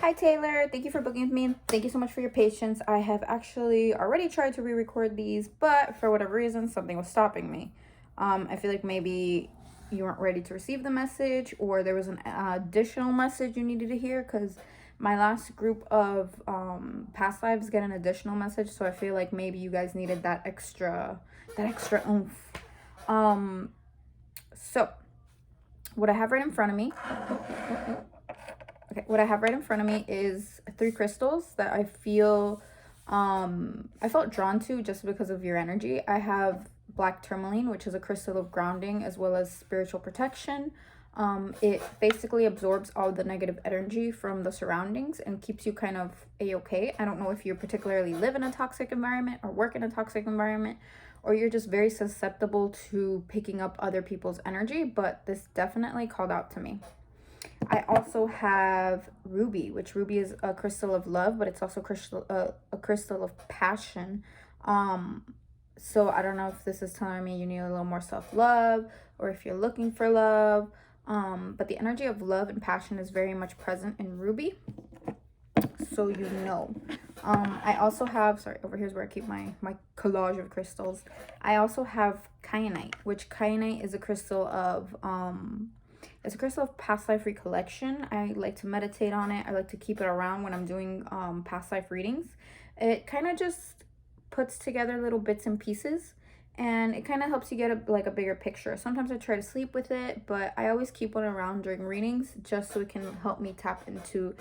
Hi Taylor, thank you for booking with me. Thank you so much for your patience. I have actually already tried to re-record these, but for whatever reason, something was stopping me. I feel like maybe you weren't ready to receive the message, or there was an additional message you needed to hear, because my last group of past lives get an additional message, so I feel like maybe you guys needed that extra oomph. Um, so what I have right in front of me. Okay, what I have right in front of me is three crystals that I felt drawn to just because of your energy. I have black tourmaline, which is a crystal of grounding as well as spiritual protection. It basically absorbs all the negative energy from the surroundings and keeps you kind of a-okay. I don't know if you particularly live in a toxic environment or work in a toxic environment, or you're just very susceptible to picking up other people's energy, but this definitely called out to me. I also have ruby, which ruby is a crystal of love, but it's also a crystal of passion. So I don't know if this is telling me you need a little more self-love or if you're looking for love. But the energy of love and passion is very much present in ruby. So you know. I also have, sorry, over here's where I keep my collage of crystals. I also have kyanite, which kyanite is a crystal of it's a crystal of past life recollection. I like to meditate on it. I like to keep it around when I'm doing past life readings. It kind of just puts together little bits and pieces, and it kind of helps you get a bigger picture. Sometimes I try to sleep with it, but I always keep one around during readings just so it can help me tap into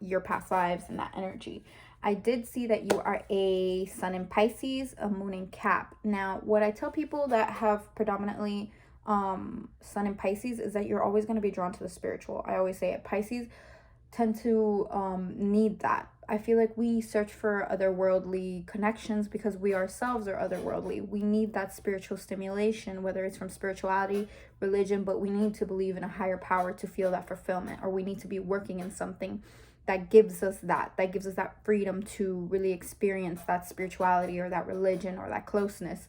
your past lives and that energy. I did see that you are a sun in Pisces, a moon in Cap. Now, what I tell people that have predominantly sun in Pisces is that you're always going to be drawn to the spiritual. I always say it. Pisces tend to need that. I feel like we search for otherworldly connections because we ourselves are otherworldly. We need that spiritual stimulation, whether it's from spirituality, religion, but we need to believe in a higher power to feel that fulfillment, or we need to be working in something that gives us that freedom to really experience that spirituality or that religion or that closeness.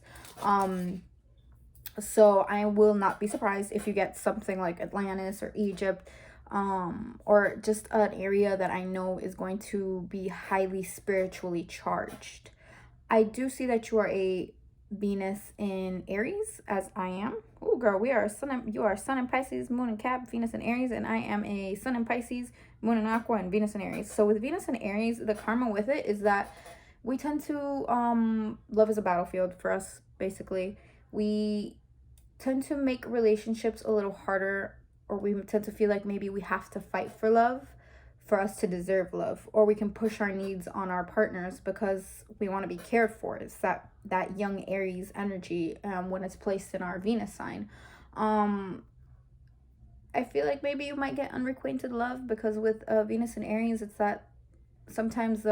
So I will not be surprised if you get something like Atlantis or Egypt, or just an area that I know is going to be highly spiritually charged. I do see that you are a Venus in Aries, as I am. Oh, girl, you are Sun in Pisces, Moon in Cap, Venus in Aries, and I am a Sun in Pisces, Moon in Aqua, and Venus in Aries. So with Venus in Aries, the karma with it is that we tend to love is a battlefield for us. Basically, we tend to make relationships a little harder, or we tend to feel like maybe we have to fight for love for us to deserve love, or we can push our needs on our partners because we want to be cared for. It's that young Aries energy when it's placed in our Venus sign. I feel like maybe you might get unrequited love because with Venus and Aries, it's that sometimes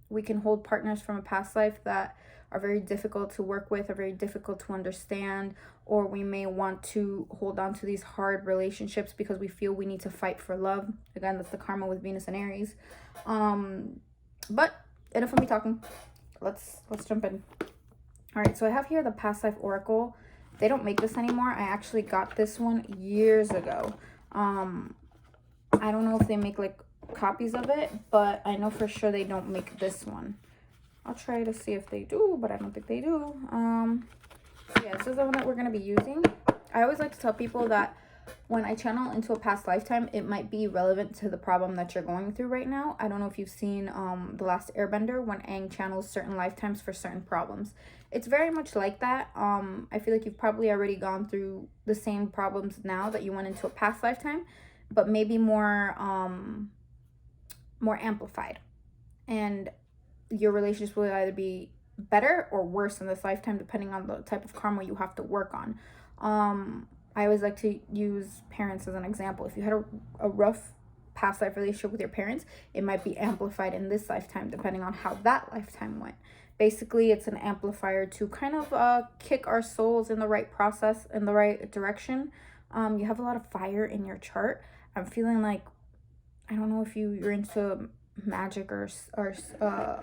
we can hold partners from a past life that are very difficult to work with, are very difficult to understand, or we may want to hold on to these hard relationships because we feel we need to fight for love. Again, that's the karma with Venus and Aries. But enough of me talking. Let's jump in. All right, so I have here the past life oracle. They don't make this anymore. I actually got this one years ago. I don't know if they make like copies of it, but I know for sure they don't make this one. I'll try to see if they do, but I don't think they do. Yeah, this is the one that we're going to be using. I always like to tell people that when I channel into a past lifetime, it might be relevant to the problem that you're going through right now. I don't know if you've seen The Last Airbender, when Aang channels certain lifetimes for certain problems. It's very much like that. I feel like you've probably already gone through the same problems now that you went into a past lifetime, but maybe more amplified. And your relationship will either be better or worse in this lifetime, depending on the type of karma you have to work on. I always like to use parents as an example. If you had a rough past life relationship with your parents, it might be amplified in this lifetime, depending on how that lifetime went. Basically, it's an amplifier to kind of kick our souls in the right process, in the right direction. You have a lot of fire in your chart. I'm feeling like, I don't know if you're into magic or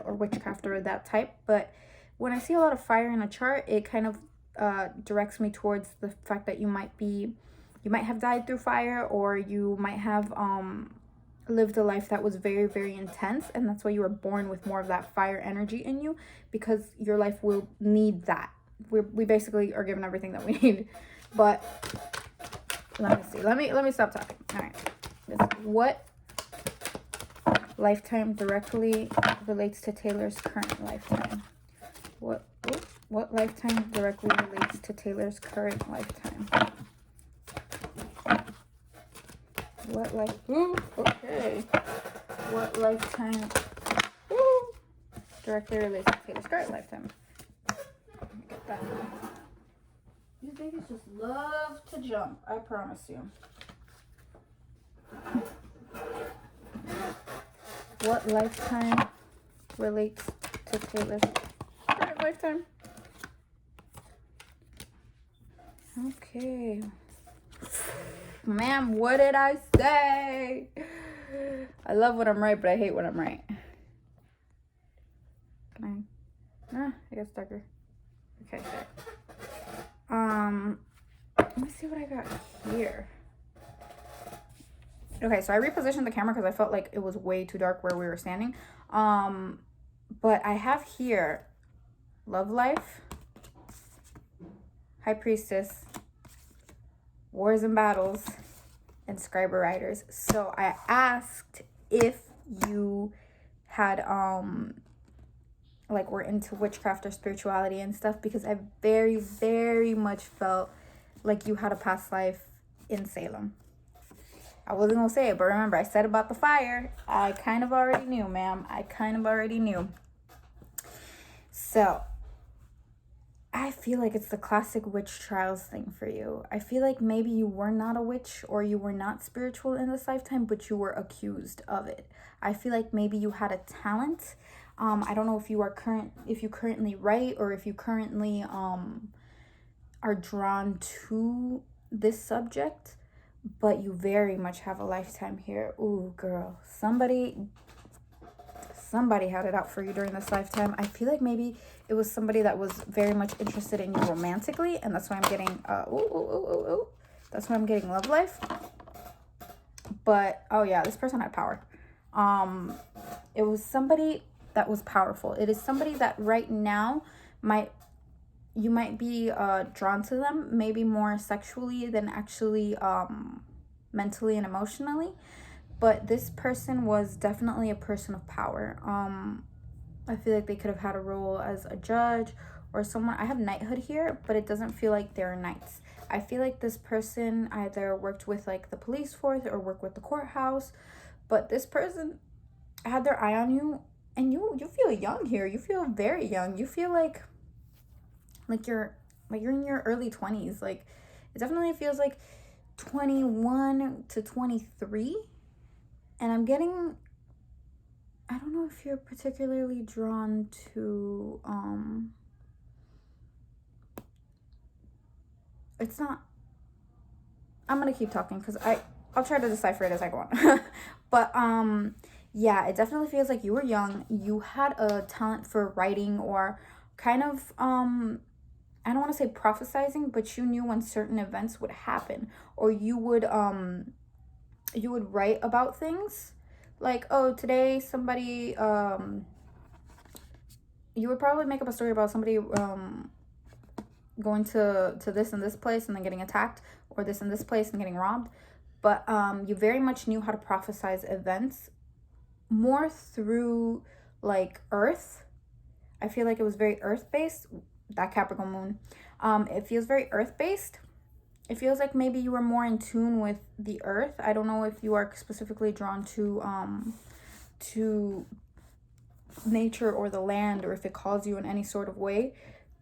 witchcraft or that type, but when I see a lot of fire in a chart, it kind of directs me towards the fact that you might have died through fire, or you might have lived a life that was very, very intense, and that's why you were born with more of that fire energy in you, because your life will need that. We basically are given everything that we need. But let me see. Let me stop talking. All right. What lifetime directly relates to Taylor's current lifetime? What lifetime directly relates to Taylor's current lifetime? What life? Ooh, okay. What lifetime directly relates to Taylor's current lifetime? Get that. These babies just love to jump, I promise you. What lifetime relates to Taylor's current lifetime? Okay. Ma'am, what did I say? I love when I'm right, but I hate when I'm right. Can I? I guess darker. Okay, sure. Let me see what I got here. Okay, so I repositioned the camera because I felt like it was way too dark where we were standing. But I have here Love Life, High Priestess, Wars and Battles, and Scriber Riders. So I asked if you had like were into witchcraft or spirituality and stuff, because I very, very much felt like you had a past life in Salem. I wasn't gonna say it, but remember, I said about the fire. I kind of already knew, ma'am. I kind of already knew. So I feel like it's the classic witch trials thing for you. I feel like maybe you were not a witch or you were not spiritual in this lifetime, but you were accused of it. I feel like maybe you had a talent. I don't know if you currently write, or if you currently are drawn to this subject, but you very much have a lifetime here. Ooh, girl, somebody had it out for you during this lifetime. I feel like maybe it was somebody that was very much interested in you romantically, and that's why I'm getting that's why I'm getting Love Life. But oh yeah, this person had power. It was somebody that was powerful. It is somebody that right now you might be drawn to them, maybe more sexually than actually mentally and emotionally. But this person was definitely a person of power. I feel like they could have had a role as a judge or someone. I have knighthood here, but it doesn't feel like they're knights. I feel like this person either worked with like the police force or worked with the courthouse, but this person had their eye on you, and you feel young here. You feel very young. You feel like you're in your early 20s. Like, it definitely feels like 21 to 23. And I'm getting, I don't know if you're particularly drawn to it's not, I'm gonna keep talking because I'll try to decipher it as I go on. But yeah, it definitely feels like you were young, you had a talent for writing, or kind of I don't want to say prophesizing, but you knew when certain events would happen, or you would write about things like, oh, today somebody you would probably make up a story about somebody going to this and this place and then getting attacked, or this and this place and getting robbed. But you very much knew how to prophesize events more through like earth. I feel like it was very earth-based, that Capricorn moon. It feels very earth-based. It feels like maybe you were more in tune with the earth. I don't know if you are specifically drawn to nature or the land, or if it calls you in any sort of way,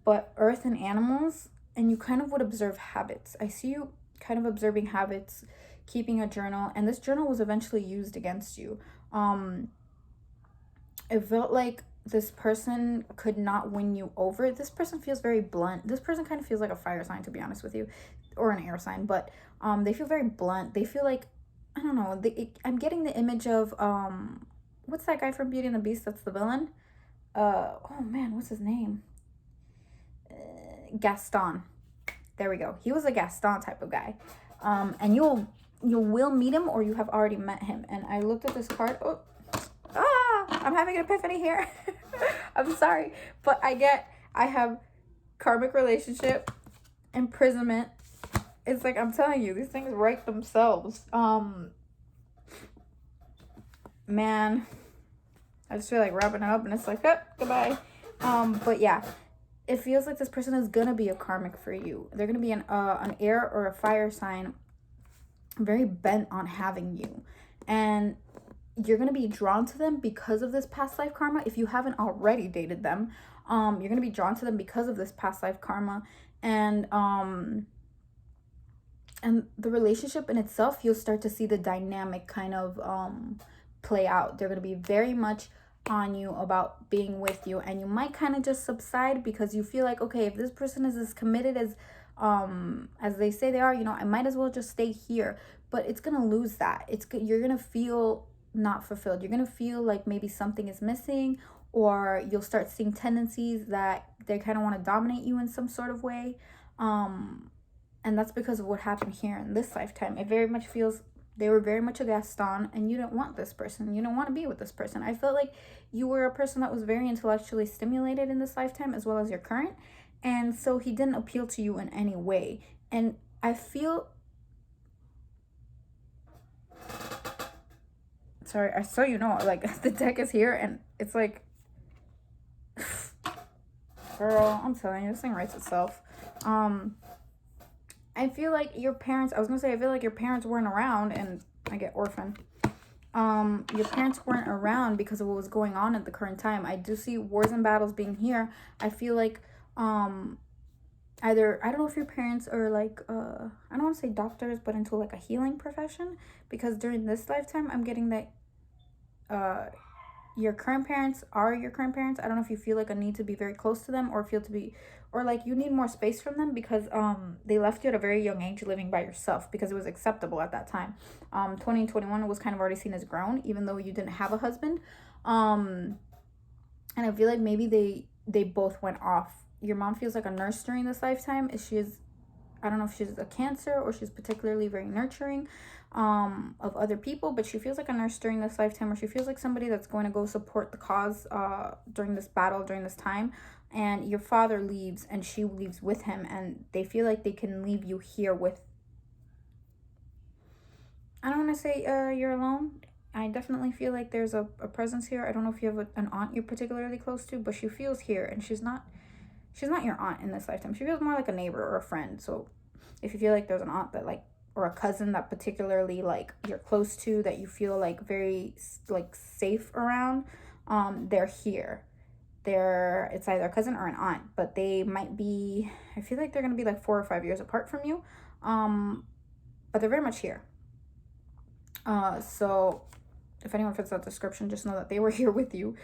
but earth and animals, and you kind of would observe habits. I see you kind of observing habits, keeping a journal, and this journal was eventually used against you. It felt like this person could not win you over. This person feels very blunt. This person kind of feels like a fire sign, to be honest with you, or an air sign, but they feel very blunt. They feel like, I don't know, I'm getting the image of what's that guy from Beauty and the Beast that's the villain? Oh man, what's his name? Gaston. There we go. He was a Gaston type of guy. And you will meet him or you have already met him. And I looked at this card. I'm having an epiphany here. I'm sorry, but I have karmic relationship, imprisonment. It's like, I'm telling you, these things write themselves. Man, I just feel like wrapping it up, and it's like, oh, goodbye. But yeah, it feels like this person is gonna be a karmic for you. They're gonna be an air or a fire sign, very bent on having you, and you're gonna be drawn to them because of this past life karma. If you haven't already dated them, you're gonna be drawn to them because of this past life karma, and the relationship in itself, you'll start to see the dynamic kind of play out. They're gonna be very much on you about being with you, and you might kind of just subside because you feel like, okay, if this person is as committed as they say they are, you know, I might as well just stay here. But it's gonna lose that. You're gonna feel not fulfilled. You're gonna feel like maybe something is missing, or you'll start seeing tendencies that they kind of want to dominate you in some sort of way. And that's because of what happened here in this lifetime. It very much feels they were very much a Gaston, and you didn't want this person. You don't want to be with this person. I felt like you were a person that was very intellectually stimulated in this lifetime, as well as your current. And so he didn't appeal to you in any way. And I feel... Sorry, I saw, you know, like, the deck is here, and it's like... Girl, I'm telling you, this thing writes itself. I feel like your parents, I feel like your parents weren't around, and I get orphaned. Your parents weren't around because of what was going on at the current time. I do see wars and battles being here. I feel like, either, I don't know if your parents are like, I don't want to say doctors, but into like a healing profession, because during this lifetime, I'm getting that, your current parents are your current parents. I don't know if you feel like a need to be very close to them, or or like you need more space from them, because they left you at a very young age living by yourself, because it was acceptable at that time. 2021 was kind of already seen as grown, even though you didn't have a husband. And I feel like maybe they both went off. Your mom feels like a nurse during this lifetime. I don't know if she's a Cancer or she's particularly very nurturing of other people, but she feels like a nurse during this lifetime, or she feels like somebody that's going to go support the cause during this battle, during this time. And your father leaves, and she leaves with him, and they feel like they can leave you here with... I don't want to say you're alone. I definitely feel like there's a presence here. I don't know if you have an aunt you're particularly close to, but she feels here, and she's not your aunt in this lifetime. She feels more like a neighbor or a friend. So if you feel like there's an aunt that like, or a cousin that particularly like you're close to, that you feel like very like safe around, they're here. It's either a cousin or an aunt, but they might be, I feel like they're gonna be like 4 or 5 years apart from you, but they're very much here. So if anyone fits that description, just know that they were here with you.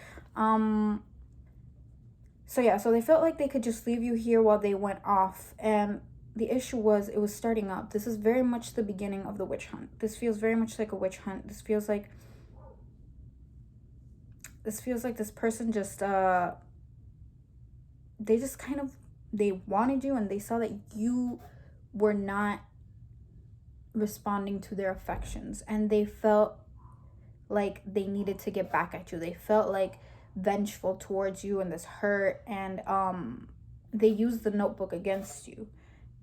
So yeah, so they felt like they could just leave you here while they went off. And the issue was, it was starting up. This is very much the beginning of the witch hunt. This feels very much like a witch hunt. This feels like this person just, they just kind of, they wanted you, and they saw that you were not responding to their affections, and they felt like they needed to get back at you. They felt like vengeful towards you, and this hurt, and they used the notebook against you.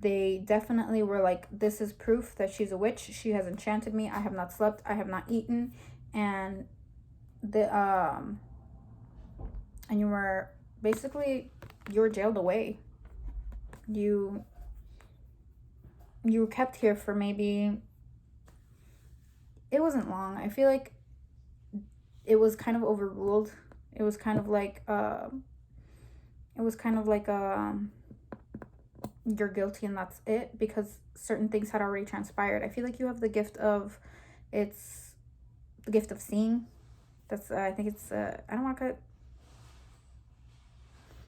They definitely were like, this is proof that she's a witch. She has enchanted me. I have not slept. I have not eaten. And and you were jailed away. You were kept here for maybe, it wasn't long. I feel like it was kind of overruled. It was kind of like you're guilty and that's it, because certain things had already transpired. I feel like you have the gift of seeing. That's I think it's I don't want to,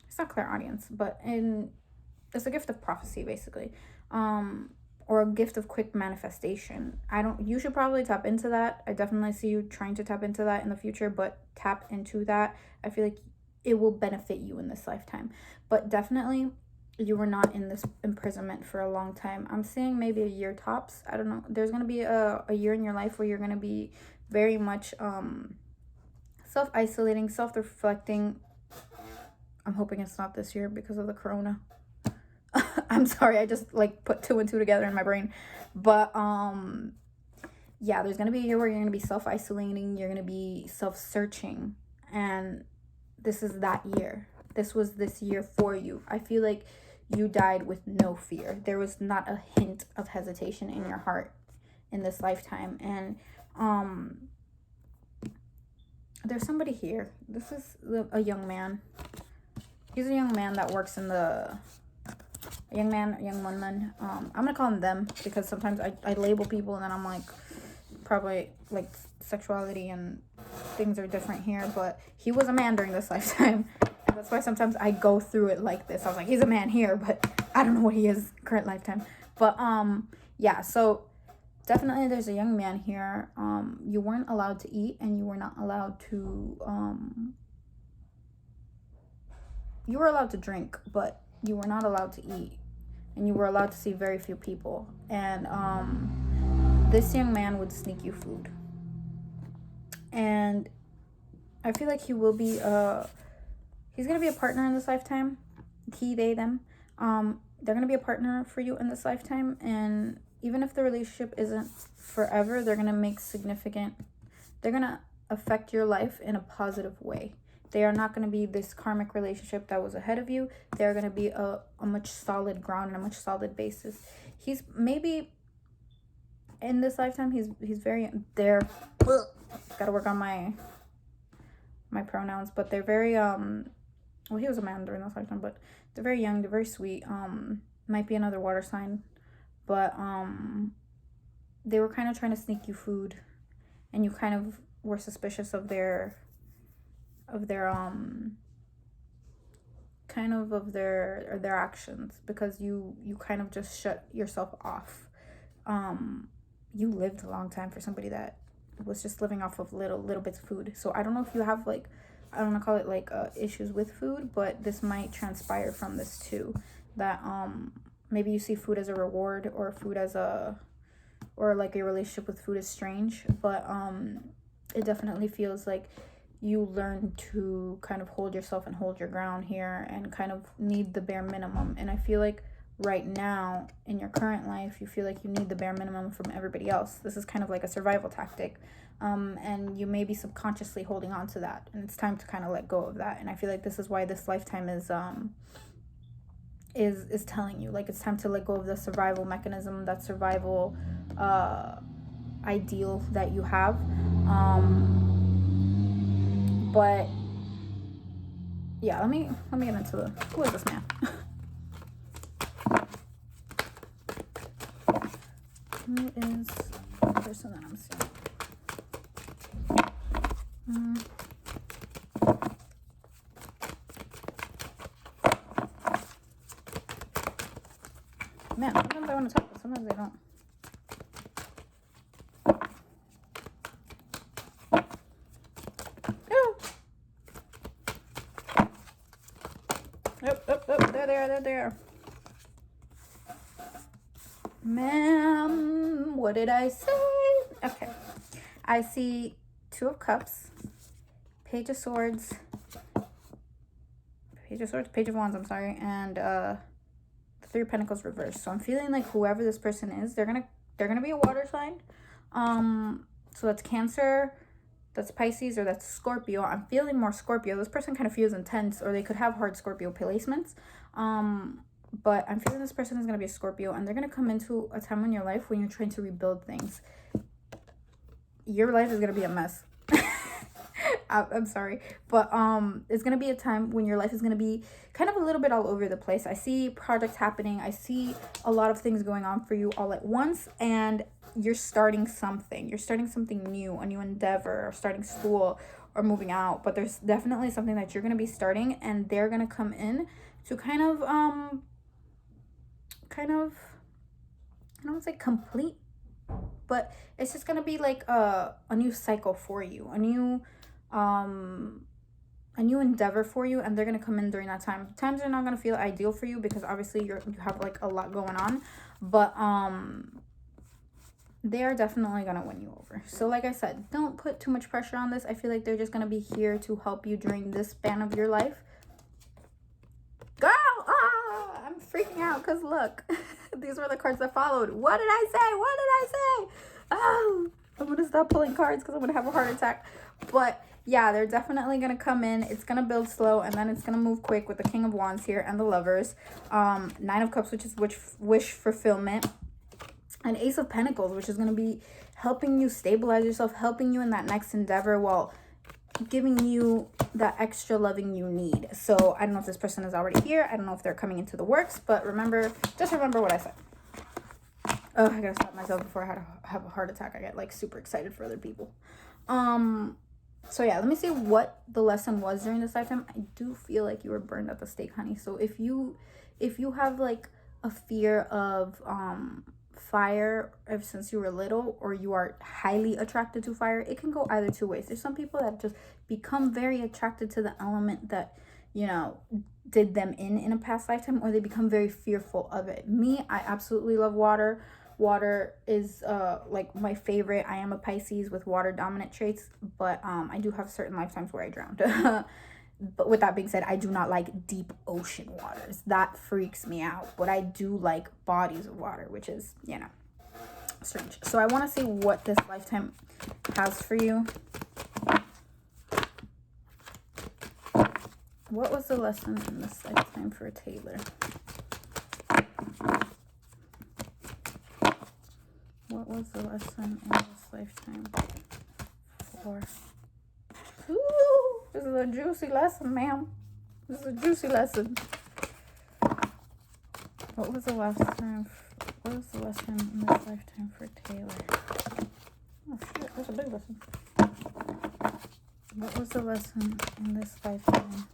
it's not clairaudience, but it's a gift of prophecy, basically, or a gift of quick manifestation. You should probably tap into that. I definitely see you trying to tap into that in the future, but tap into that. I feel like it will benefit you in this lifetime. But definitely, you were not in this imprisonment for a long time. I'm seeing maybe a year tops. I don't know. There's going to be a year in your life where you're going to be very much self-isolating, self-reflecting. I'm hoping it's not this year because of the corona. I'm sorry, I just like put 2 and 2 together in my brain. But yeah, there's going to be a year where you're going to be self-isolating, you're going to be self-searching, and this is that year. This was this year for you. I feel like you died with no fear. There was not a hint of hesitation in your heart in this lifetime. And there's somebody here. This is a young man. He's a young man that works in the... A young man, a young woman. I'm going to call him them because sometimes I label people and then I'm like... Probably like sexuality and things are different here, but he was a man during this lifetime, and that's why sometimes I go through it like this. I was like, he's a man here, but I don't know what he is current lifetime. But yeah, so definitely there's a young man here. You weren't allowed to eat, and you were not allowed to you were allowed to drink, but you were not allowed to eat, and you were allowed to see very few people. And this young man would sneak you food. And I feel like he will be he's gonna be a partner in this lifetime. He, they, them. They're gonna be a partner for you in this lifetime, and even if the relationship isn't forever, they're gonna affect your life in a positive way. They are not gonna be this karmic relationship that was ahead of you. They're gonna be a much solid ground and a much solid basis. He's maybe in this lifetime he's very gotta work on my pronouns, but they're very well, he was a man during this lifetime, but they're very young, they're very sweet. Might be another water sign, but they were kind of trying to sneak you food, and you kind of were suspicious of their actions, because you kind of just shut yourself off. You lived a long time for somebody that was just living off of little bits of food. So I don't know if you have like, I don't want to call it like issues with food, but this might transpire from this too, that maybe you see food as a reward, or food as or like your relationship with food is strange. But it definitely feels like you learn to kind of hold yourself and hold your ground here, and kind of need the bare minimum. And I feel like right now in your current life, you feel like you need the bare minimum from everybody else. This is kind of like a survival tactic, and you may be subconsciously holding on to that, and it's time to kind of let go of that. And I feel like this is why this lifetime is telling you, like, it's time to let go of the survival mechanism, that survival ideal that you have. But yeah, let me get into the... Who is this man? Who is the person that I'm seeing? Man, sometimes I want to talk, but sometimes I don't. Oh, they're there. Ma'am, what did I say? Okay. I see 2 of Cups, Page of Swords, Page of Wands, I'm sorry, and the 3 of Pentacles reversed. So I'm feeling like whoever this person is, they're gonna be a water sign. So that's Cancer, that's Pisces, or that's Scorpio. I'm feeling more Scorpio. This person kind of feels intense, or they could have hard Scorpio placements. But I'm feeling this person is going to be a Scorpio, and they're going to come into a time in your life when you're trying to rebuild things. Your life is going to be a mess. I'm sorry, but it's going to be a time when your life is going to be kind of a little bit all over the place. I see projects happening. I see a lot of things going on for you all at once, and you're starting something. You're starting something new, a new endeavor, or starting school, or moving out. But there's definitely something that you're going to be starting, and they're going to come in to kind of I don't want to say complete, but it's just gonna be like a new cycle for you, a new a new endeavor for you, and they're going to come in during that time. Times are not going to feel ideal for you because obviously you have like a lot going on, but they are definitely going to win you over. So like I said, don't put too much pressure on this. I feel like they're just going to be here to help you during this span of your life. Girl, I'm freaking out because look, these were the cards that followed. What did I say? What did I say? Oh, I'm going to stop pulling cards because I'm going to have a heart attack. But yeah, they're definitely going to come in. It's going to build slow, and then it's going to move quick with the King of Wands here and the Lovers. Nine of Cups, which is wish fulfillment. And Ace of Pentacles, which is going to be helping you stabilize yourself, helping you in that next endeavor while giving you that extra loving you need. So I don't know if this person is already here. I don't know if they're coming into the works, but just remember what I said. Oh, I gotta stop myself before I have a heart attack. I get like super excited for other people. So yeah, let me see what the lesson was during this lifetime. I do feel like you were burned at the stake, honey. So if you have like a fear of fire ever since you were little, or you are highly attracted to fire, it can go either two ways. There's some people that just become very attracted to the element that, you know, did them in a past lifetime, or they become very fearful of it. Me, I absolutely love water. Water is like my favorite. I am a Pisces with water dominant traits, but I do have certain lifetimes where I drowned. But with that being said, I do not like deep ocean waters. That freaks me out. But I do like bodies of water, which is, you know, strange. So I want to see what this lifetime has for you. What was the lesson in this lifetime for Taylor? What was the lesson in this lifetime for... Ooh, this is a juicy lesson, ma'am. This is a juicy lesson. What was the lesson in this lifetime for Taylor? Oh shit, that's a big lesson. What was the lesson in this lifetime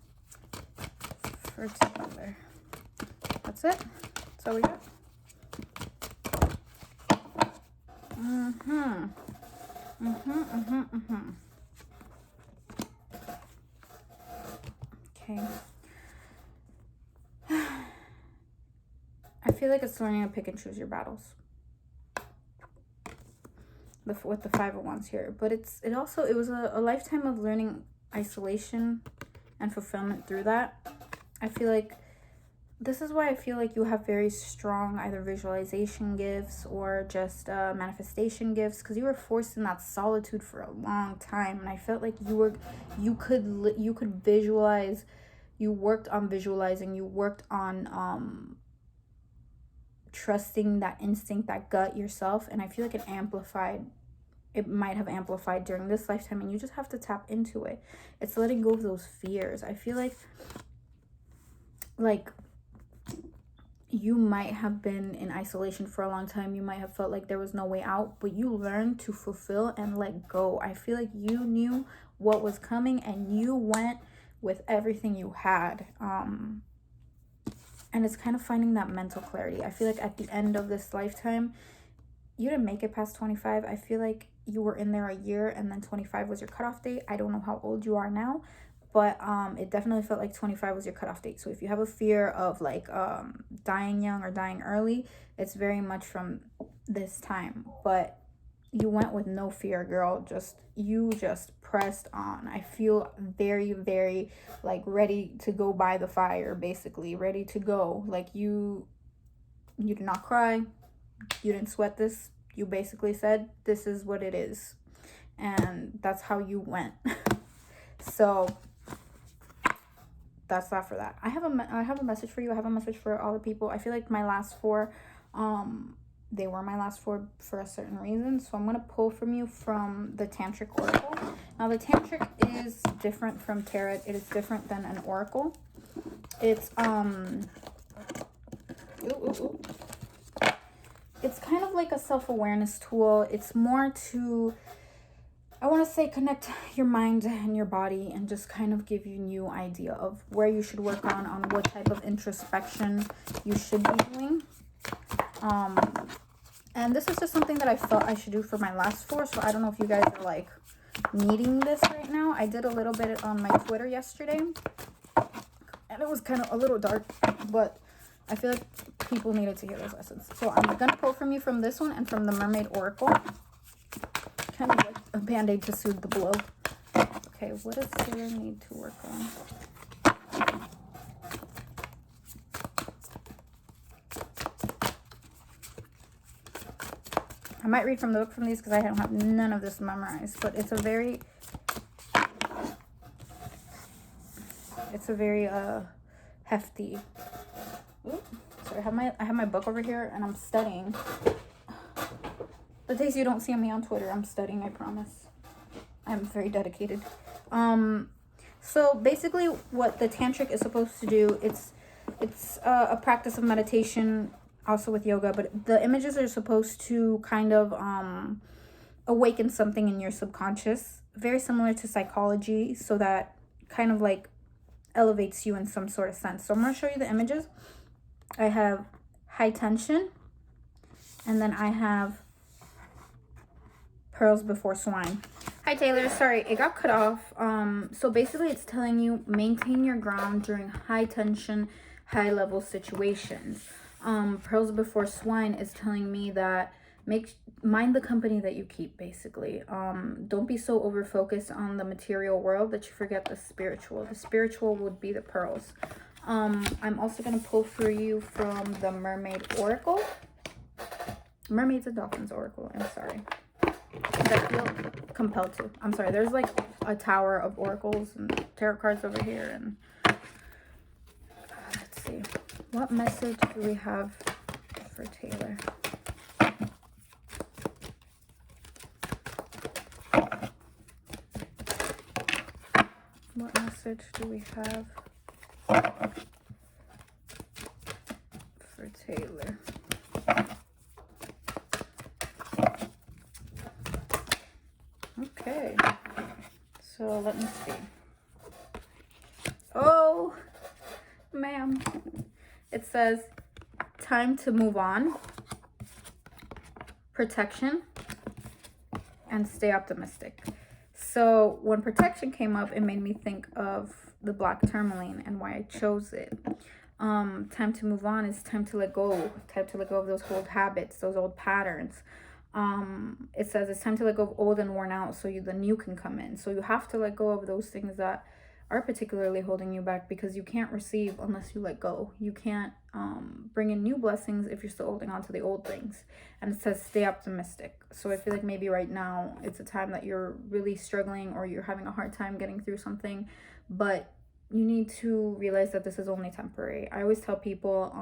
for Taylor? That's it? That's all we got? Okay. I feel like it's learning to pick and choose your battles. With the Five of Wands here. But it was a lifetime of learning isolation and fulfillment through that. I feel like this is why I feel like you have very strong either visualization gifts or just manifestation gifts, because you were forced in that solitude for a long time, and I felt like you could visualize. You worked on visualizing. You worked on trusting that instinct, that gut yourself, and I feel like it might have amplified during this lifetime, and you just have to tap into it. It's letting go of those fears. I feel like you might have been in isolation for a long time. You might have felt like there was no way out, but you learned to fulfill and let go. I feel like you knew what was coming and you went with everything you had. And it's kind of finding that mental clarity. I feel like at the end of this lifetime, you didn't make it past 25. I feel like you were in there a year and then 25 was your cutoff date. I don't know how old you are now, but it definitely felt like 25 was your cutoff date. So if you have a fear of like dying young or dying early, it's very much from this time. But you went with no fear, girl. You just pressed on. I feel very, very like ready to go by the fire, basically ready to go. Like you did not cry. You didn't sweat this. You basically said, this is what it is. And that's how you went. So that's that for that. I have a message for you. I have a message for all the people. I feel like my last four, they were my last four for a certain reason. So I'm going to pull from you from the Tantric Oracle. Now the Tantric is different from Tarot. It is different than an Oracle. It's, it's kind of like a self-awareness tool. It's more to, I want to say, connect your mind and your body and just kind of give you a new idea of where you should work on what type of introspection you should be doing. And this is just something that I felt I should do for my last four. So I don't know if you guys are like needing this right now. I did a little bit on my Twitter yesterday, and it was kind of a little dark, but I feel like people needed to hear those lessons. So I'm gonna pull from you from this one and from the Mermaid Oracle, kind of like a band-aid to soothe the blow. Okay, what does Taylor need to work on? I might read from the book from these because I don't have none of this memorized, but it's a very hefty. Ooh, sorry, I have my book over here and I'm studying. The days you don't see me on Twitter, I'm studying, I promise. I'm very dedicated. So basically what the tantric is supposed to do, it's a practice of meditation, also with yoga, but the images are supposed to kind of awaken something in your subconscious, very similar to psychology, so that kind of like elevates you in some sort of sense. So I'm going to show you the images. I have high tension, and then I have pearls before swine. Hi Taylor, sorry, it got cut off. So basically it's telling you maintain your ground during high tension, high level situations. Pearls before swine is telling me that mind the company that you keep, basically. Don't be so over focused on the material world that you forget the spiritual. The spiritual would be the pearls. I'm also going to pull for you from the Mermaid Oracle. Mermaids and Dolphins Oracle, I'm sorry. I feel compelled to. I'm sorry, there's like a tower of oracles and tarot cards over here, and let's see. What message do we have for Taylor? What message do we have for Taylor? Okay, so let me see. Oh, ma'am. It says, time to move on, protection, and stay optimistic. So when protection came up, it made me think of the black tourmaline and why I chose it. Time to move on is time to let go. Time to let go of those old habits, those old patterns. It says it's time to let go of old and worn out so the new can come in. So you have to let go of those things that are particularly holding you back, because you can't receive unless you let go. You can't bring in new blessings if you're still holding on to the old things. And it says stay optimistic. So I feel like maybe right now it's a time that you're really struggling or you're having a hard time getting through something, but you need to realize that this is only temporary. I always tell people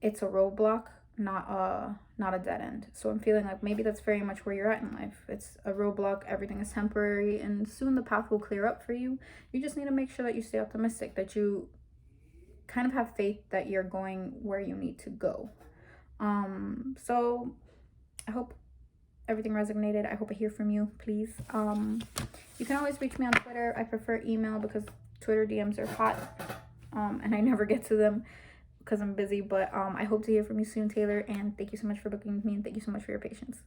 it's a roadblock, not a dead end. So I'm feeling like maybe that's very much where you're at in life. It's a roadblock, everything is temporary, and soon the path will clear up for you. You just need to make sure that you stay optimistic, that you kind of have faith that you're going where you need to go. So I hope everything resonated. I hope I hear from you, please. You can always reach me on Twitter. I prefer email because Twitter DMs are hot, and I never get to them because I'm busy. But I hope to hear from you soon, Taylor, and thank you so much for booking with me, and thank you so much for your patience.